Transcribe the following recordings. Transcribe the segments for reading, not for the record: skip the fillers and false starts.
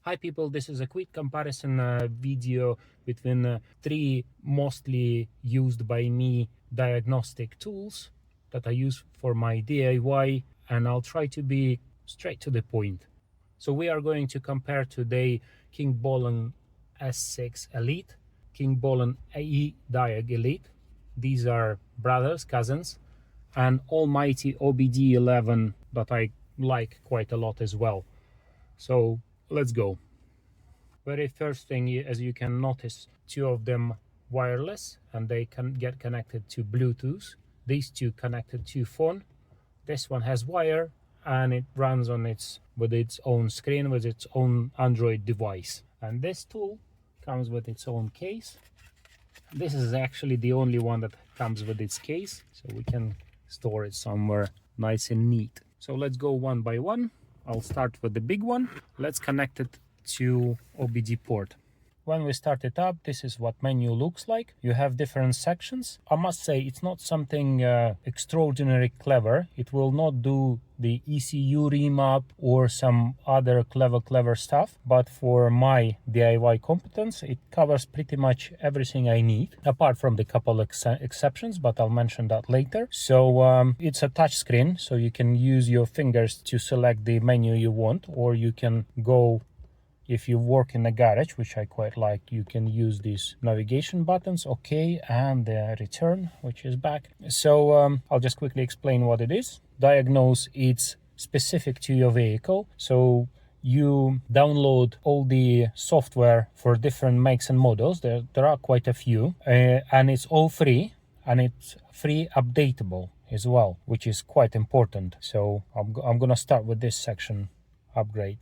Hi people, this is a quick comparison video between three mostly used by me diagnostic tools that I use for my DIY, and I'll try to be straight to the point. So we are going to compare today Kingbolen S6 Elite, Kingbolen Ediag Elite. These are brothers, cousins, and almighty OBD 11 that I like quite a lot as well. So let's go. Very first thing, as you can notice, two of them wireless and they can get connected to Bluetooth. These two connected to phone. This one has wire and it runs on with its own screen, with its own Android device. And this tool comes with its own case. This is actually the only one that comes with its case, so we can store it somewhere nice and neat. So let's go one by one. I'll start with the big one. Let's connect it to OBD port. When we start it up, this is what menu looks like. You have different sections. I must say it's not something extraordinary clever. It will not do the ECU remap or some other clever stuff, but for my DIY competence it covers pretty much everything I need, apart from the couple exceptions, but I'll mention that later. So it's a touch screen, so you can use your fingers to select the menu you want, or you can go, if you work in the garage, which I quite like, you can use these navigation buttons, OK, and the return, which is back. So I'll just quickly explain what it is. Diagnose, it's specific to your vehicle. So you download all the software for different makes and models. There are quite a few, and it's all free, and it's free updatable as well, which is quite important. So I'm gonna start with this section, upgrade.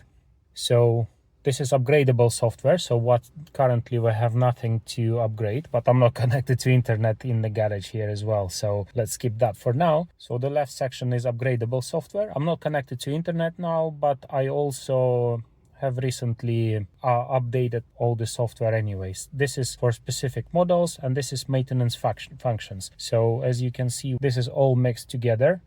So this is upgradable software, so what currently we have nothing to upgrade, but I'm not connected to internet in the garage here as well, so let's skip that for now. So the left section is upgradable software. I'm not connected to internet now, but I also have recently updated all the software anyways. This is for specific models, and this is maintenance functions. So as you can see, this is all mixed together,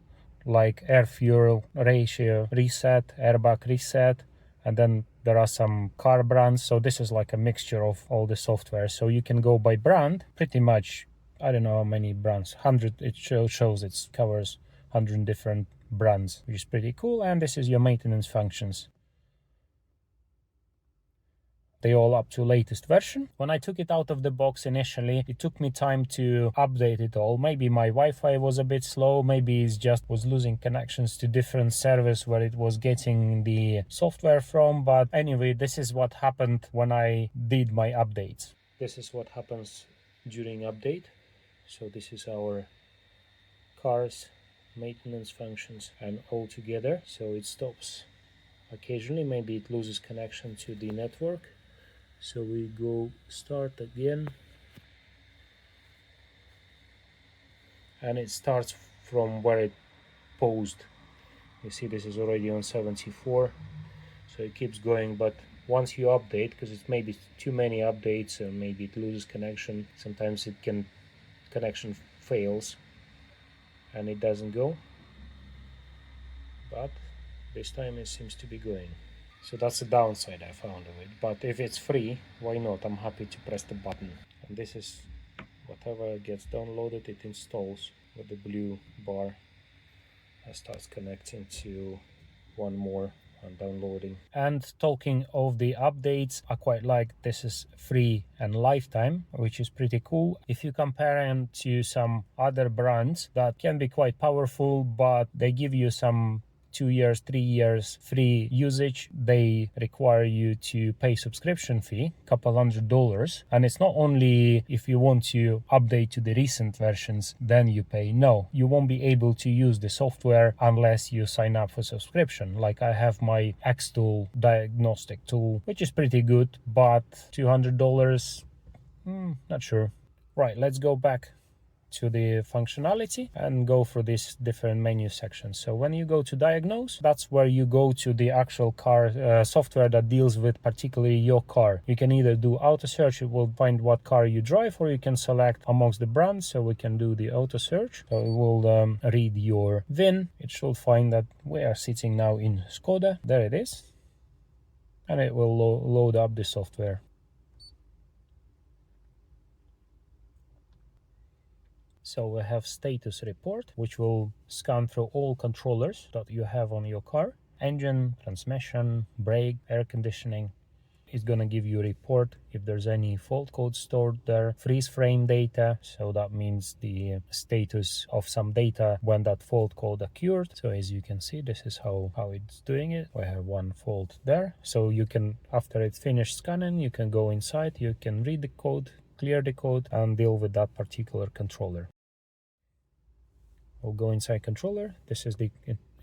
like air fuel ratio reset, airbag reset, and then there are some car brands. So this is like a mixture of all the software. So you can go by brand, pretty much, I don't know how many brands, 100, it shows it covers 100 different brands, which is pretty cool. And this is your maintenance functions. They all up to latest version. When I took it out of the box initially, it took me time to update it all. Maybe my Wi-Fi was a bit slow, maybe it just was losing connections to different servers where it was getting the software from. But anyway, this is what happened when I did my updates. This is what happens during update. So this is our cars, maintenance functions, and all together. So it stops occasionally, maybe it loses connection to the network. So we go start again, and it starts from where it paused. You see this is already on 74, so it keeps going. But once you update, because it's maybe too many updates and maybe it loses connection, sometimes connection fails and it doesn't go, but this time it seems to be going. So that's the downside I found of it, but if it's free, why not? I'm happy to press the button. And this is whatever gets downloaded, it installs with the blue bar and starts connecting to one more and downloading. And talking of the updates, I quite like this is free and lifetime, which is pretty cool. If you compare them to some other brands that can be quite powerful, but they give you some 2 years, 3 years free usage, they require you to pay subscription fee, couple $100. And it's not only if you want to update to the recent versions, then you pay. No, you won't be able to use the software unless you sign up for subscription. Like I have my X-Tool diagnostic tool, which is pretty good, but $200, not sure. Right, let's go back to the functionality and go through these different menu sections. So when you go to diagnose, that's where you go to the actual car software that deals with particularly your car. You can either do auto search, it will find what car you drive, or you can select amongst the brands. So we can do the auto search, so it will read your VIN. It should find that we are sitting now in Skoda. There it is. and it will load up the software. So we have status report, which will scan through all controllers that you have on your car: engine, transmission, brake, air conditioning. It's going to give you a report if there's any fault code stored there, freeze frame data, so that means the status of some data when that fault code occurred. So as you can see, this is how it's doing it. We have one fault there, so you can, after it's finished scanning, you can go inside, you can read the code, clear the code, and deal with that particular controller. We'll go inside controller. This is the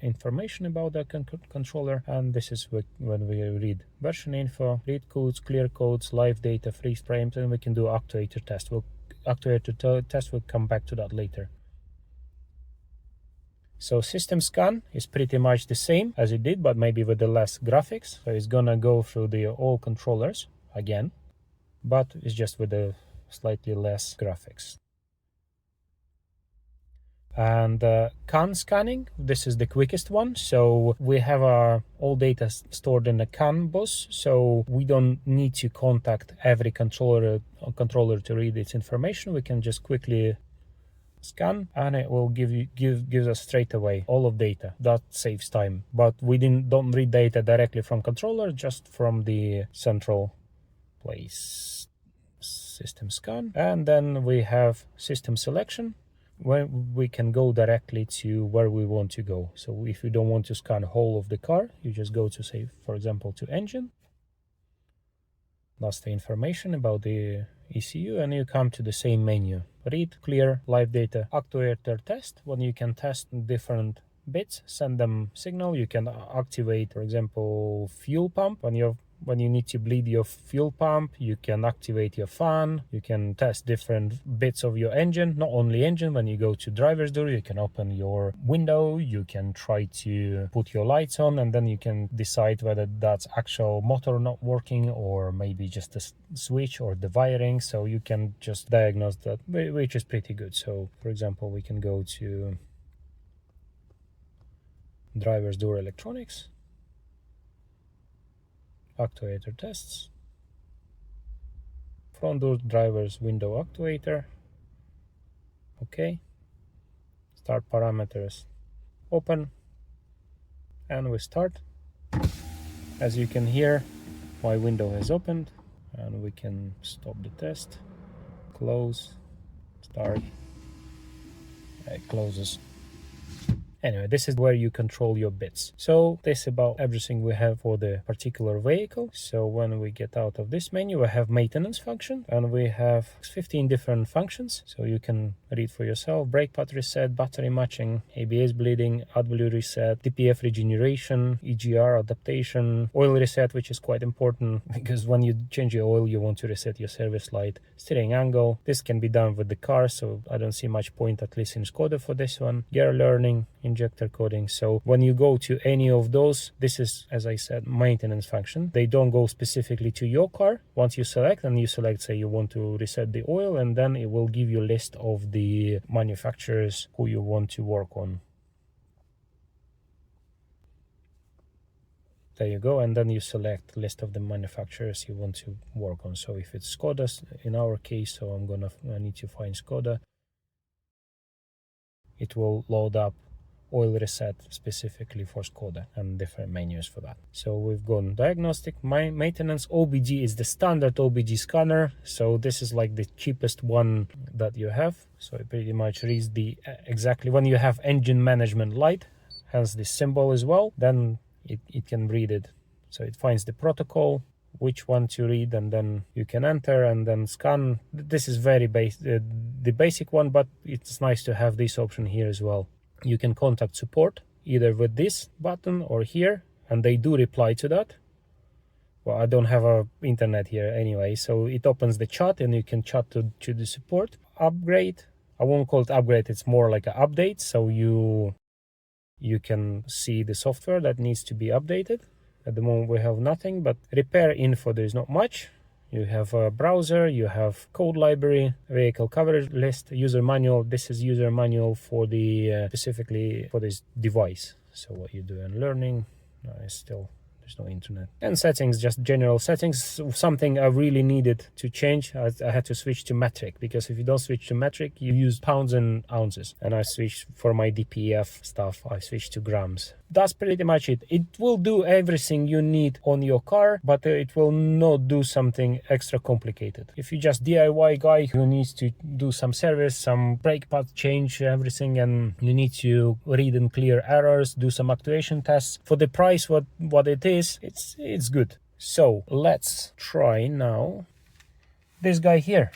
information about the controller, and this is when we read version info, read codes, clear codes, live data, freeze frames, and we can do actuator test. Actuator test, will come back to that later. So system scan is pretty much the same as it did, but maybe with the less graphics. So it's gonna go through the all controllers again, but it's just with the slightly less graphics. And CAN scanning, this is the quickest one. So we have our all data stored in a CAN bus, so we don't need to contact every controller to read its information. We can just quickly scan, and it will gives us straight away all of data. That saves time. But we don't read data directly from controller, just from the central place. System scan, and then we have system selection, where we can go directly to where we want to go. So if you don't want to scan whole of the car, you just go to, say, for example, to engine. That's the information about the ECU, and you come to the same menu: read, clear, live data, actuator test. When you can test different bits, send them signal. You can activate, for example, fuel pump. When you need to bleed your fuel pump, you can activate your fan. You can test different bits of your engine, not only engine. When you go to driver's door, you can open your window, you can try to put your lights on, and then you can decide whether that's actual motor not working or maybe just a switch or the wiring. So you can just diagnose that, which is pretty good. So for example, we can go to driver's door electronics, actuator tests, front door driver's window actuator. Okay, start parameters, open, and we start. As you can hear, my window has opened, and we can stop the test, close, start, it closes. Anyway, this is where you control your bits. So this is about everything we have for the particular vehicle. So when we get out of this menu, we have maintenance function, and we have 15 different functions. So you can read for yourself: brake pad reset, battery matching, ABS bleeding, AdBlue reset, DPF regeneration, EGR adaptation, oil reset, which is quite important because when you change your oil, you want to reset your service light, steering angle. This can be done with the car, so I don't see much point, at least in Skoda, for this one. Gear learning, injector coding. So when you go to any of those, this is, as I said, maintenance function. They don't go specifically to your car. Once you select, and you select, say, you want to reset the oil, and then it will give you a list of the manufacturers who you want to work on. There you go, and then you select list of the manufacturers you want to work on. So if it's Skoda, in our case, so I need to find Skoda, it will load up oil reset specifically for Skoda and different menus for that. So we've gone diagnostic, maintenance. OBD is the standard OBD scanner, so this is like the cheapest one that you have. So it pretty much reads the exactly when you have engine management light, hence this symbol as well, then it can read it. So it finds the protocol, which one to read, and then you can enter and then scan. This is very the basic one, but it's nice to have this option here as well. You can contact support either with this button or here, and they do reply to that. Well, I don't have a internet here anyway, so it opens the chat and you can chat to the support. Upgrade, I won't call it upgrade, it's more like an update, so you can see the software that needs to be updated. At the moment we have nothing, but repair info, there's not much. You have a browser, you have code library, vehicle coverage list, user manual. This is user manual for the specifically for this device. So what you do in learning is still There's no internet. And settings, just general settings. Something I really needed to change. I had to switch to metric, because if you don't switch to metric, you use pounds and ounces. And I switched for my DPF stuff, I switched to grams. That's pretty much it. It will do everything you need on your car, but it will not do something extra complicated. If you're just DIY guy who needs to do some service, some brake pad change, everything, and you need to read and clear errors, do some actuation tests, for the price what it is, it's good. So let's try now this guy here.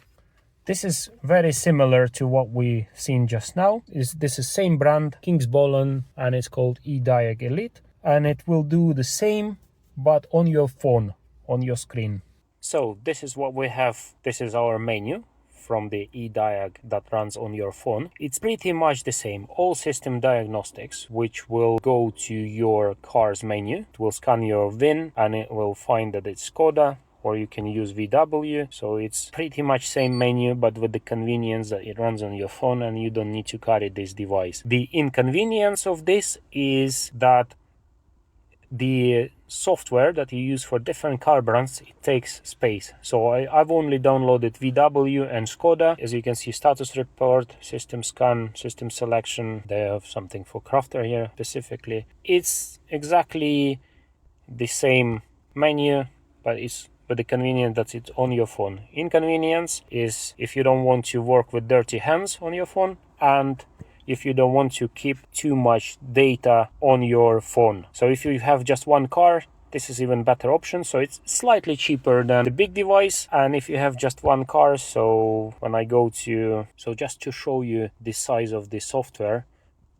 This is very similar to what we seen just now. This is same brand, Kingbolen, and it's called Ediag Elite, and it will do the same but on your phone, on your screen. So this is what we have. This is our menu from the Ediag that runs on your phone. It's pretty much the same. All system diagnostics, which will go to your car's menu. It will scan your VIN and it will find that it's Skoda, or you can use VW. So it's pretty much same menu, but with the convenience that it runs on your phone and you don't need to carry this device. The inconvenience of this is that the software that you use for different car brands, it takes space. So I've only downloaded VW and Skoda. As you can see, status report, system scan, system selection. They have something for Crafter here specifically. It's exactly the same menu, but it's with the convenience that it's on your phone. Inconvenience is if you don't want to work with dirty hands on your phone, and if you don't want to keep too much data on your phone. So if you have just one car, this is even better option. So it's slightly cheaper than the big device. And if you have just one car, so when I go to, so just to show you the size of the software,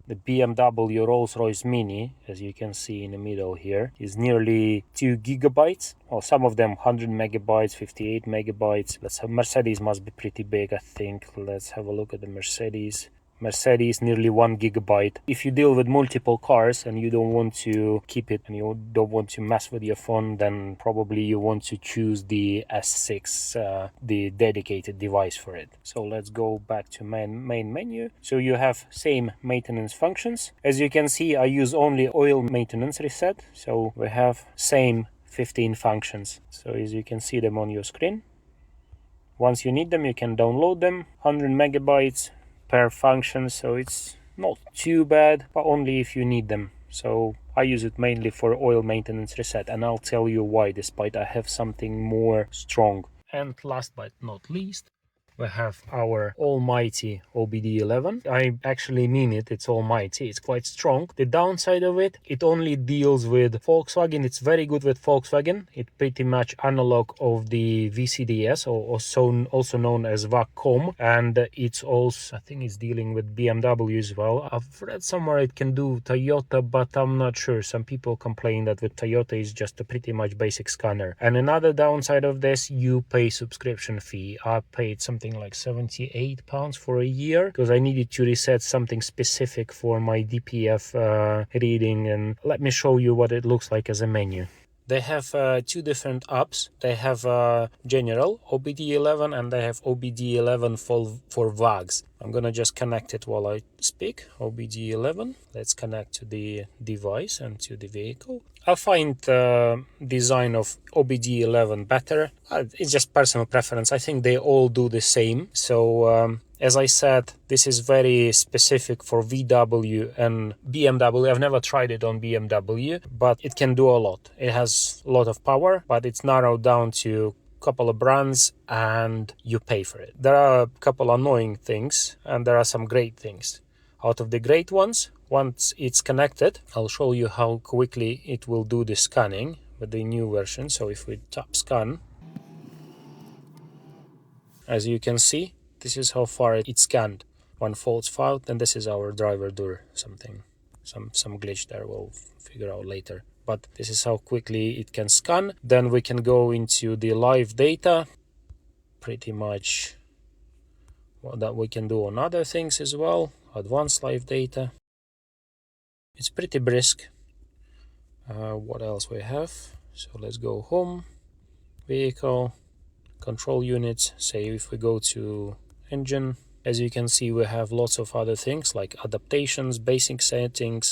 the BMW Rolls-Royce Mini, as you can see in the middle here, is nearly 2 gigabytes. Well, some of them 100 megabytes, 58 megabytes. Let's have Mercedes must be pretty big, I think. Let's have a look at the Mercedes. Mercedes nearly 1 gigabyte. If you deal with multiple cars and you don't want to keep it and you don't want to mess with your phone, then probably you want to choose the S6, the dedicated device for it. So let's go back to main menu. So you have same maintenance functions. As you can see, I use only oil maintenance reset. So we have same 15 functions. So as you can see them on your screen. Once you need them, you can download them. 100 megabytes per function, so it's not too bad, but only if you need them. So I use it mainly for oil maintenance reset, and I'll tell you why, despite I have something more strong. And last but not least, we have our almighty OBD 11. I actually mean it, it's almighty, it's quite strong. The downside of it, it only deals with Volkswagen. It's very good with Volkswagen. It's pretty much analog of the VCDS, or also known as VAC-COM, and it's also, I think it's dealing with BMW as well. I've read somewhere it can do Toyota, but I'm not sure. Some people complain that with Toyota is just a pretty much basic scanner. And another downside of this, you pay subscription fee. I paid something like £78 for a year because I needed to reset something specific for my DPF reading. And let me show you what it looks like as a menu. They have two different apps. They have general OBD 11 and they have OBD 11 for VAGs. I'm gonna just connect it while I speak. OBD 11. Let's connect to the device and to the vehicle. I find design of OBD 11 better. It's just personal preference. I think they all do the same. So as I said, this is very specific for VW and BMW. I've never tried it on BMW, but it can do a lot. It has a lot of power, but it's narrowed down to a couple of brands and you pay for it. There are a couple annoying things and there are some great things. Out of the great ones, once it's connected, I'll show you how quickly it will do the scanning with the new version. So if we tap scan, as you can see, this is how far it scanned. One false file, and this is our driver door, something, some glitch there we'll figure out later. But this is how quickly it can scan. Then we can go into the live data, pretty much what that we can do on other things as well. Advanced live data. It's pretty brisk. What else we have? So let's go home, vehicle, control units. Say if we go to engine, As you can see, we have lots of other things like adaptations, basic settings,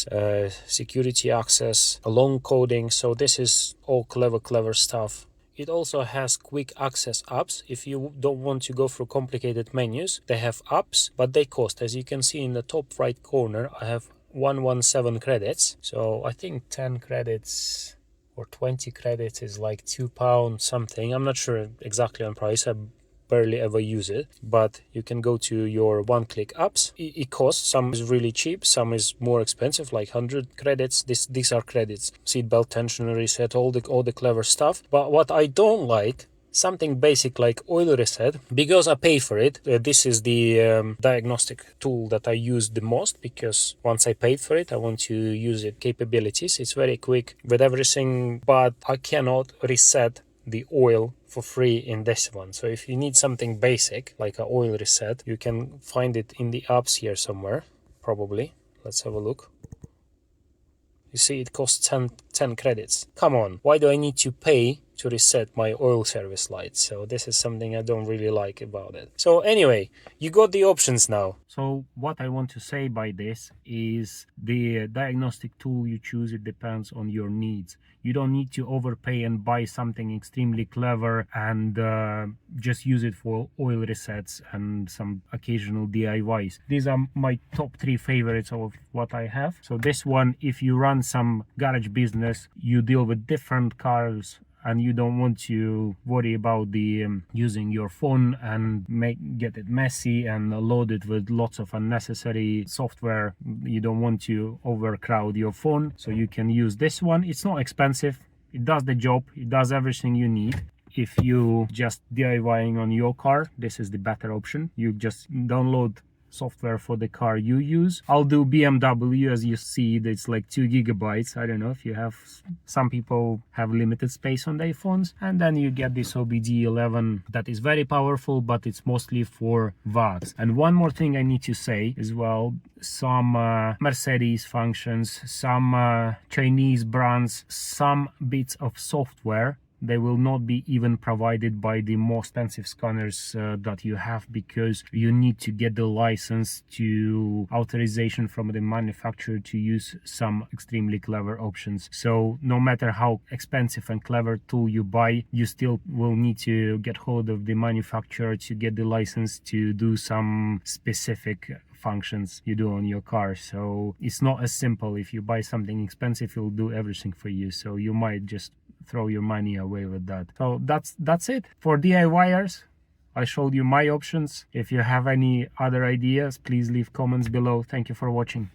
security access, long coding. So this is all clever stuff. It also has quick access apps. If you don't want to go through complicated menus, they have apps, but they cost. As you can see in the top right corner, I have 117 credits. So I think 10 credits or 20 credits is like £2 something. I'm not sure exactly on price. I barely ever use it, but you can go to your one-click apps. It costs. Some is really cheap, some is more expensive, like 100 credits. These are credits. Seatbelt tension reset, all the clever stuff. But what I don't like, something basic like oil reset, because I pay for it. This is the diagnostic tool that I use the most, because once I paid for it, I want to use it capabilities. It's very quick with everything, but I cannot reset the oil for free in this one. So if you need something basic like an oil reset, you can find it in the apps here somewhere, probably. Let's have a look. You see it costs 10 credits. Come on, why do I need to pay to reset my oil service lights? So this is something I don't really like about it. So anyway, you got the options now. So what I want to say by this is the diagnostic tool you choose, it depends on your needs. You don't need to overpay and buy something extremely clever and just use it for oil resets and some occasional DIYs. These are my top 3 favorites of what I have. So this one, if you run some garage business, you deal with different cars and you don't want to worry about the using your phone and get it messy and load it with lots of unnecessary software. You don't want to overcrowd your phone, so you can use this one. It's not expensive, it does the job, it does everything you need. If you just DIYing on your car, this is the better option. You just download software for the car you use. I'll do BMW. As you see, it's like 2 gigabytes. I don't know if you have, some people have limited space on their phones. And then you get this OBD 11 that is very powerful, but it's mostly for VADs. And one more thing I need to say as well, some Mercedes functions, some Chinese brands, some bits of software, they will not be even provided by the more expensive scanners that you have, because you need to get the license to authorization from the manufacturer to use some extremely clever options. So no matter how expensive and clever tool you buy, you still will need to get hold of the manufacturer to get the license to do some specific functions you do on your car. So it's not as simple. If you buy something expensive, it'll do everything for you, so you might just throw your money away with that. So that's it for DIYers. I showed you my options. If you have any other ideas, please leave comments below. Thank you for watching.